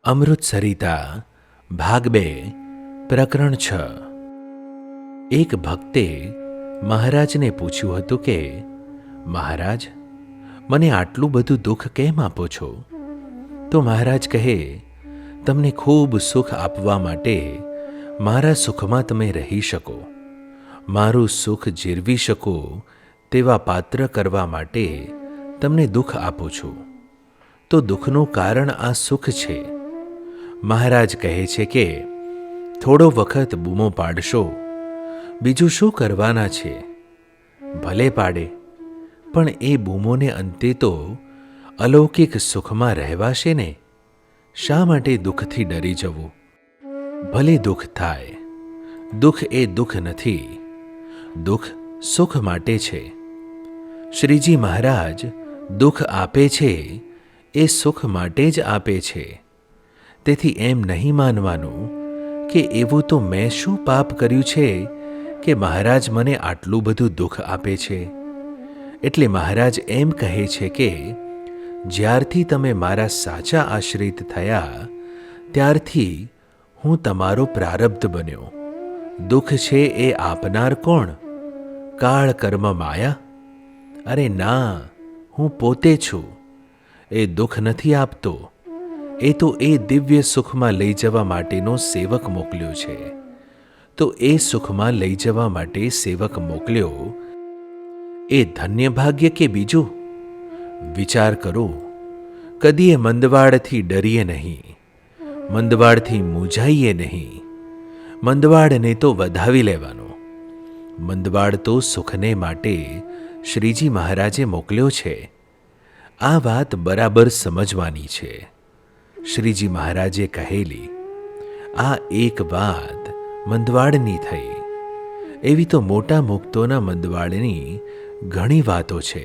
અમૃતસરિતા ભાગ 2 પ્રકરણ 6। એક ભક્તે મહારાજને પૂછ્યું હતું કે મહારાજ, મને આટલું બધું દુઃખ કેમ આપો છો? તો મહારાજ કહે, તમને ખૂબ સુખ આપવા માટે મારા સુખમાં તમે રહી શકો, મારું સુખ જીરવી શકો તેવા પાત્ર કરવા માટે તમને દુઃખ આપું છું। તો દુઃખનું કારણ આ સુખ છે। મહારાજ કહે છે કે થોડો વખત બૂમો પાડશો, બીજું શું કરવાના છે? ભલે પાડે, પણ એ બૂમોને અંતે તો અલૌકિક સુખમાં રહેવાશે ને। શા માટે દુઃખથી ડરી જવું? ભલે દુઃખ થાય, દુઃખ એ દુઃખ નથી, દુઃખ સુખ માટે છે। શ્રીજી મહારાજ દુઃખ આપે છે એ સુખ માટે જ આપે છે। તેથી એમ નહીં માનવાનું કે એવું તો મેં શું પાપ કર્યું છે કે મહારાજ મને આટલું બધું દુઃખ આપે છે। એટલે મહારાજ એમ કહે છે કે જ્યારથી તમે મારા સાચા આશ્રિત થયા ત્યારથી હું તમારો પ્રારબ્ધ બન્યો। દુઃખ છે એ આપનાર કોણ? કાળ કર્મ માયા? અરે ના, હું પોતે છું। એ દુઃખ નથી આપતો, એ તો એ દિવ્ય સુખમાં લઈ જવા માટેનો સેવક મોકલ્યો છે। તો એ સુખમાં લઈ જવા માટે સેવક મોકલ્યો એ ધન્ય ભાગ્ય કે બીજું? વિચાર કરો, કદીએ મંદવાડથી ડરીએ નહીં, મંદવાડથી મૂંઝાઈએ નહીં। મંદવાડને તો વધાવી લેવાનો। મંદવાડ તો સુખને માટે શ્રીજી મહારાજે મોકલ્યો છે। આ વાત બરાબર સમજવાની છે। શ્રીજી મહારાજે કહેલી આ એક વાત મંદવાડની થઈ, એવી તો મોટા મુક્તોના મંદવાડની ઘણી વાતો છે।